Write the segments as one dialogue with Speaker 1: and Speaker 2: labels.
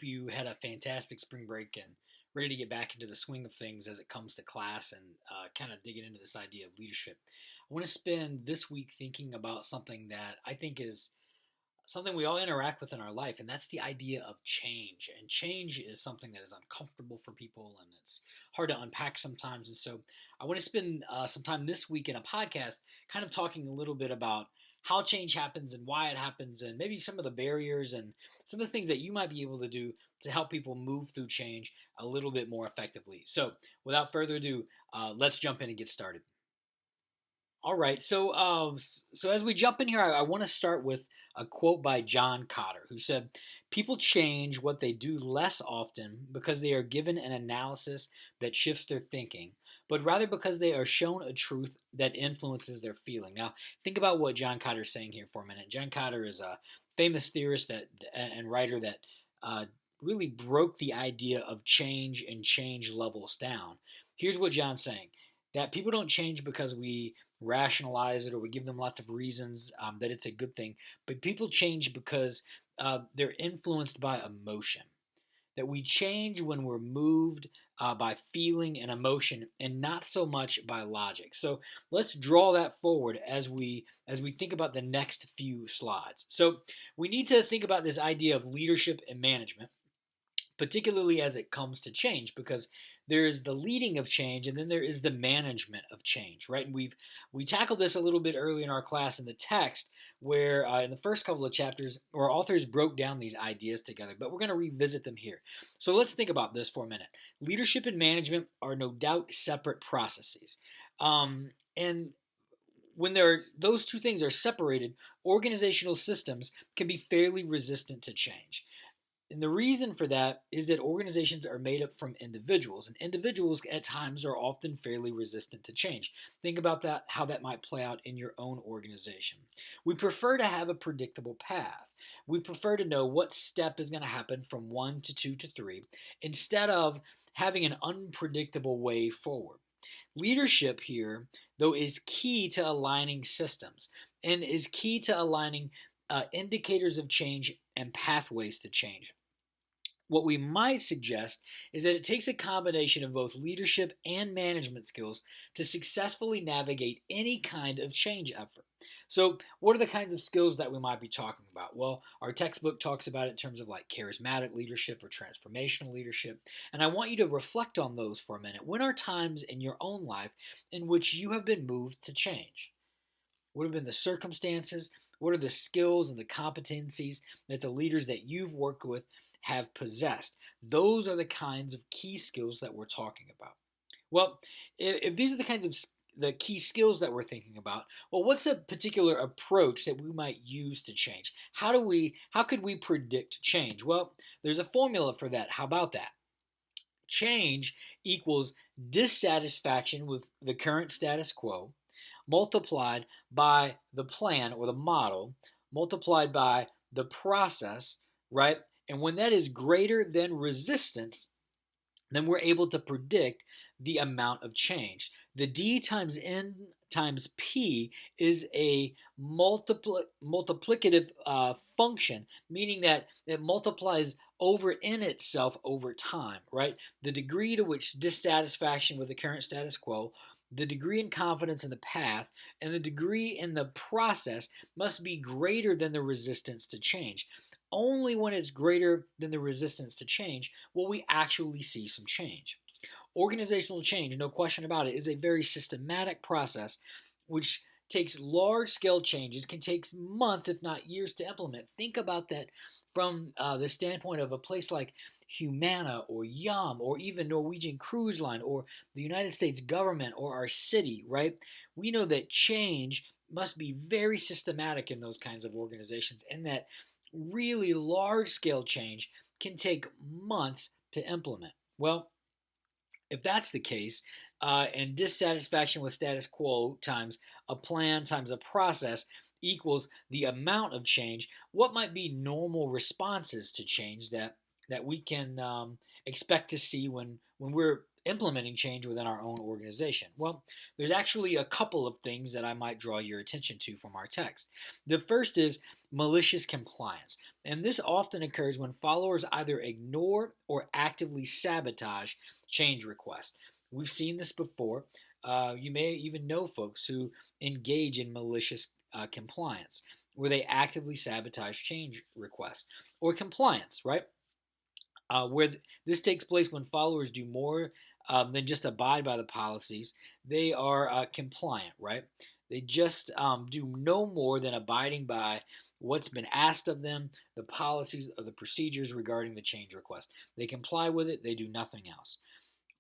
Speaker 1: hope you had a fantastic spring break and ready to get back into the swing of things as it comes to class and kind of digging into this idea of leadership. I want to spend this week thinking about something that I think is something we all interact with in our life, and that's the idea of change. And change is something that is uncomfortable for people, and it's hard to unpack sometimes. And so, I want to spend some time this week in a podcast, kind of talking a little bit about how change happens and why it happens, and maybe some of the barriers and some of the things that you might be able to do to help people move through change a little bit more effectively. So, without further ado, let's jump in and get started. All right. So as we jump in here, I want to start with a quote by John Kotter, who said, "People change what they do less often because they are given an analysis that shifts their thinking, but rather because they are shown a truth that influences their feeling." Now, think about what John Kotter is saying here for a minute. John Kotter is a famous theorist and writer that uh, really broke the idea of change and change levels down. Here's what John's saying: that people don't change because we rationalize it or we give them lots of reasons that it's a good thing, but people change because they're influenced by emotion. That we change when we're moved by feeling and emotion, and not so much by logic. So let's draw that forward as we think about the next few slides. So we need to think about this idea of leadership and management, particularly as it comes to change, because there is the leading of change and then there is the management of change, right? And we tackled this a little bit early in our class in the text, where in the first couple of chapters, our authors broke down these ideas together, but we're going to revisit them here. So let's think about this for a minute. Leadership and management are no doubt separate processes, and when those two things are separated, organizational systems can be fairly resistant to change. And the reason for that is that organizations are made up from individuals, and individuals at times are often fairly resistant to change. Think about that, how that might play out in your own organization. We prefer to have a predictable path. We prefer to know what step is going to happen from 1 to 2 to 3, instead of having an unpredictable way forward. Leadership here, though, is key to aligning systems and is key to aligning indicators of change and pathways to change. What we might suggest is that it takes a combination of both leadership and management skills to successfully navigate any kind of change effort. So, what are the kinds of skills that we might be talking about? Well, our textbook talks about it in terms of like charismatic leadership or transformational leadership. And I want you to reflect on those for a minute. When are times in your own life in which you have been moved to change? What have been the circumstances? What are the skills and the competencies that the leaders that you've worked with have possessed? Those are the kinds of key skills that we're talking about. Well, if these are the kinds of the key skills that we're thinking about, well, what's a particular approach that we might use to change? How could we predict change? Well, there's a formula for that. How about that? Change equals dissatisfaction with the current status quo multiplied by the plan or the model multiplied by the process, right? And when that is greater than resistance, then we're able to predict the amount of change. The D times N times P is a multiplicative function, meaning that it multiplies over in itself over time, right? The degree to which dissatisfaction with the current status quo, the degree in confidence in the path, and the degree in the process must be greater than the resistance to change. Only when it's greater than the resistance to change will we actually see some change. Organizational change, no question about it, is a very systematic process which takes large-scale changes, can take months, if not years, to implement. Think about that from the standpoint of a place like Humana or Yum or even Norwegian Cruise Line or the United States government or our city, right? We know that change must be very systematic in those kinds of organizations, and that really large-scale change can take months to implement. Well, if that's the case, and dissatisfaction with status quo times a plan times a process equals the amount of change, what might be normal responses to change that we can expect to see when we're implementing change within our own organization? Well, there's actually a couple of things that I might draw your attention to from our text. The first is malicious compliance. And this often occurs when followers either ignore or actively sabotage change requests. We've seen this before. You may even know folks who engage in malicious compliance, where they actively sabotage change requests or compliance, right? This takes place when followers do more than just abide by the policies. They are compliant, right? They just do no more than abiding by what's been asked of them, the policies or the procedures regarding the change request. They comply with it, they do nothing else.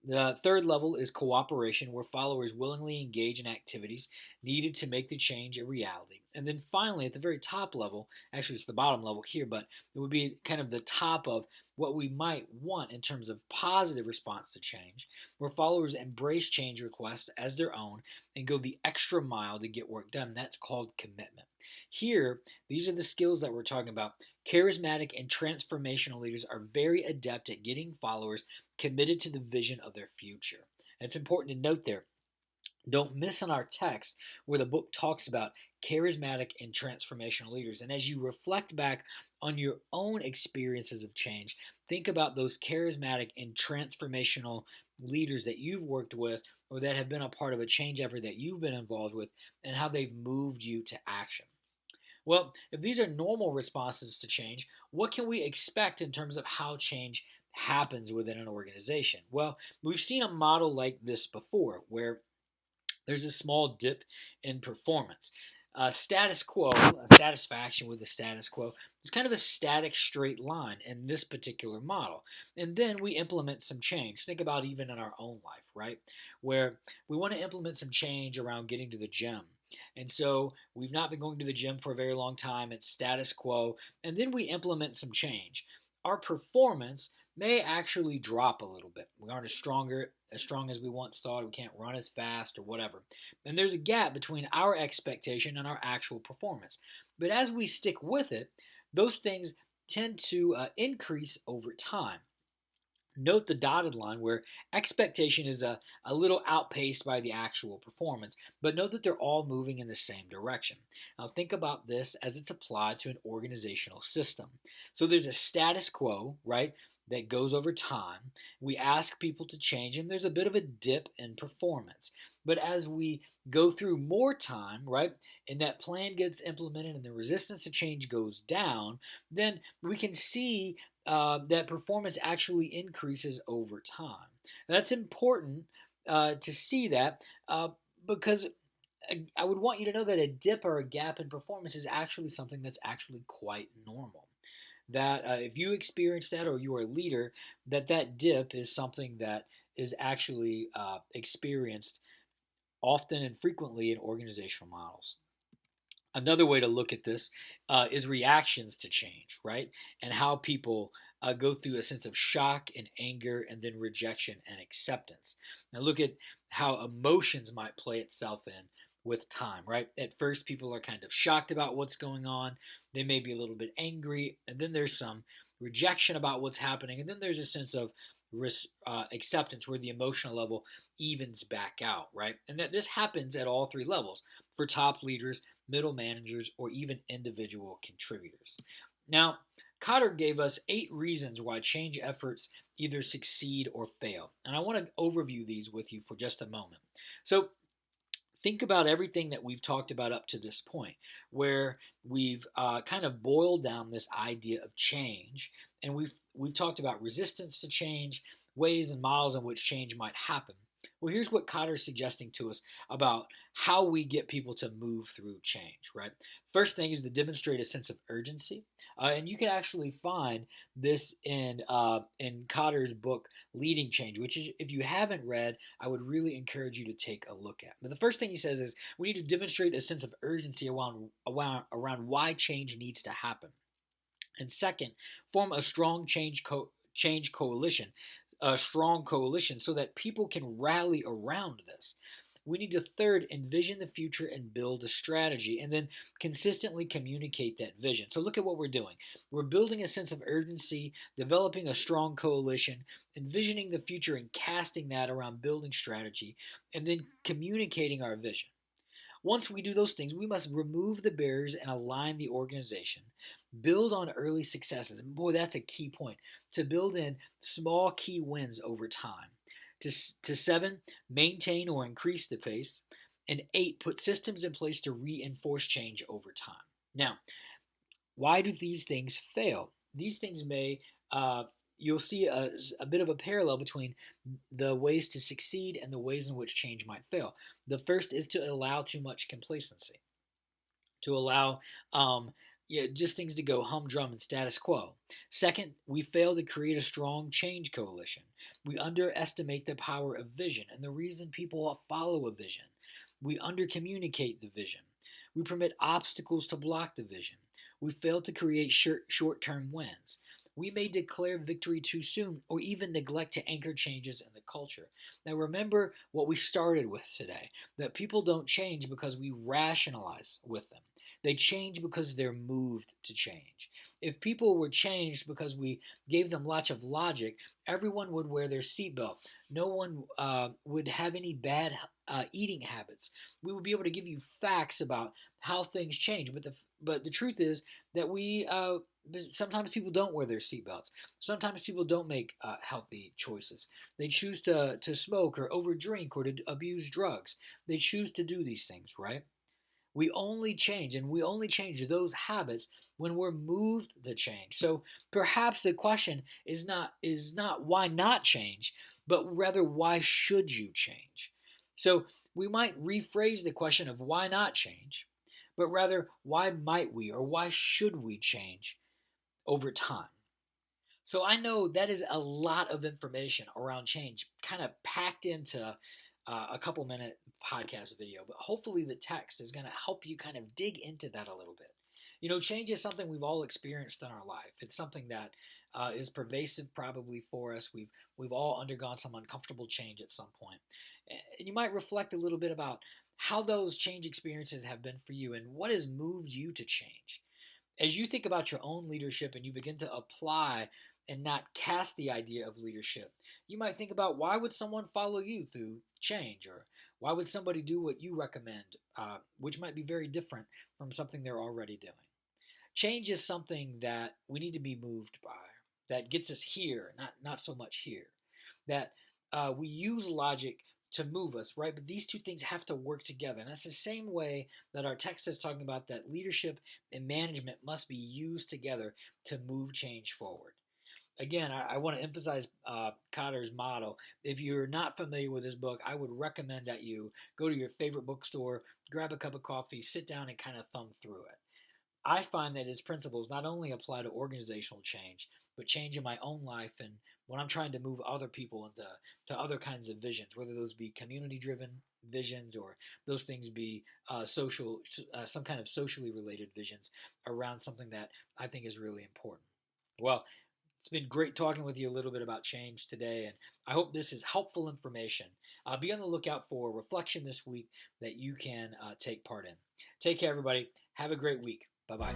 Speaker 1: The third level is cooperation, where followers willingly engage in activities needed to make the change a reality. And then finally, at the very top level, actually it's the bottom level here, but it would be kind of the top of what we might want in terms of positive response to change, where followers embrace change requests as their own and go the extra mile to get work done. That's called commitment. Here, these are the skills that we're talking about. Charismatic and transformational leaders are very adept at getting followers committed to the vision of their future. And it's important to note there. Don't miss on our text where the book talks about charismatic and transformational leaders. And as you reflect back on your own experiences of change, think about those charismatic and transformational leaders that you've worked with or that have been a part of a change effort that you've been involved with and how they've moved you to action. Well, if these are normal responses to change, what can we expect in terms of how change happens within an organization? Well, we've seen a model like this before where there's a small dip in performance. Status quo, satisfaction with the status quo, is kind of a static straight line in this particular model. And then we implement some change. Think about even in our own life, right? Where we want to implement some change around getting to the gym. And so we've not been going to the gym for a very long time. It's status quo. And then we implement some change. Our performance may actually drop a little bit. We aren't as strong as we once thought. We can't run as fast or whatever. And there's a gap between our expectation and our actual performance. But as we stick with it, those things tend to increase over time. Note the dotted line where expectation is a little outpaced by the actual performance, but note that they're all moving in the same direction. Now think about this as it's applied to an organizational system. So there's a status quo, right, that goes over time. We ask people to change, and there's a bit of a dip in performance. But as we go through more time, right, and that plan gets implemented and the resistance to change goes down, then we can see that performance actually increases over time. That's important to see that because I would want you to know that a dip or a gap in performance is actually something that's actually quite normal. That if you experience that or you're a leader, that dip is something that is actually experienced often and frequently in organizational models. Another way to look at this is reactions to change, right? And how people go through a sense of shock and anger and then rejection and acceptance. Now, look at how emotions might play itself in with time, right? At first, people are kind of shocked about what's going on. They may be a little bit angry, and then there's some rejection about what's happening, and then there's a sense of acceptance where the emotional level evens back out, right? And that this happens at all three levels for top leaders, middle managers, or even individual contributors. Now, Kotter gave us 8 reasons why change efforts either succeed or fail. And I want to overview these with you for just a moment. So, think about everything that we've talked about up to this point, where we've kind of boiled down this idea of change, and we've talked about resistance to change, ways and models in which change might happen. Well, here's what Kotter's suggesting to us about how we get people to move through change, right? First thing is to demonstrate a sense of urgency. And you can actually find this in Kotter's book, Leading Change, which is, if you haven't read, I would really encourage you to take a look at. But the first thing he says is we need to demonstrate a sense of urgency around why change needs to happen. And second, form a strong change coalition, a strong coalition so that people can rally around this. We need to third, envision the future and build a strategy, and then consistently communicate that vision. So look at what we're doing. We're building a sense of urgency, developing a strong coalition, envisioning the future and casting that around building strategy, and then communicating our vision. Once we do those things, we must remove the barriers and align the organization. Build on early successes. Boy, that's a key point. To build in small key wins over time. To 7, maintain or increase the pace. And 8, put systems in place to reinforce change over time. Now, why do these things fail? These things may, you'll see a bit of a parallel between the ways to succeed and the ways in which change might fail. The first is to allow too much complacency, to allow just things to go humdrum and status quo. Second, we fail to create a strong change coalition. We underestimate the power of vision and the reason people follow a vision. We undercommunicate the vision. We permit obstacles to block the vision. We fail to create short-term wins. We may declare victory too soon or even neglect to anchor changes in the culture. Now remember what we started with today, that people don't change because we rationalize with them. They change because they're moved to change. If people were changed because we gave them lots of logic, everyone would wear their seatbelt. No one would have any bad eating habits. We would be able to give you facts about how things change. But the truth is that sometimes people don't wear their seatbelts. Sometimes people don't make healthy choices. They choose to smoke or overdrink or to abuse drugs. They choose to do these things, right? We only change those habits when we're moved to change. So perhaps the question is not why not change, but rather why should you change? So we might rephrase the question of why not change, but rather why might we or why should we change over time? So I know that is a lot of information around change, kind of packed into a couple minute podcast video, but hopefully the text is going to help you kind of dig into that a little bit. Change is something we've all experienced in our life. It's something that is pervasive probably for us. We've all undergone some uncomfortable change at some point. And you might reflect a little bit about how those change experiences have been for you and what has moved you to change. As you think about your own leadership and you begin to apply and not cast the idea of leadership, you might think about why would someone follow you through change, or why would somebody do what you recommend, which might be very different from something they're already doing. Change is something that we need to be moved by, that gets us here, not so much here. That we use logic to move us, right? But these two things have to work together. And that's the same way that our text is talking about, that leadership and management must be used together to move change forward. Again, I want to emphasize Kotter's motto. If you're not familiar with this book, I would recommend that you go to your favorite bookstore, grab a cup of coffee, sit down and kind of thumb through it. I find that his principles not only apply to organizational change, but change in my own life and when I'm trying to move other people into other kinds of visions, whether those be community-driven visions or those things be some kind of socially related visions around something that I think is really important. Well, it's been great talking with you a little bit about change today, and I hope this is helpful information. Be on the lookout for a reflection this week that you can take part in. Take care, everybody. Have a great week. Bye-bye.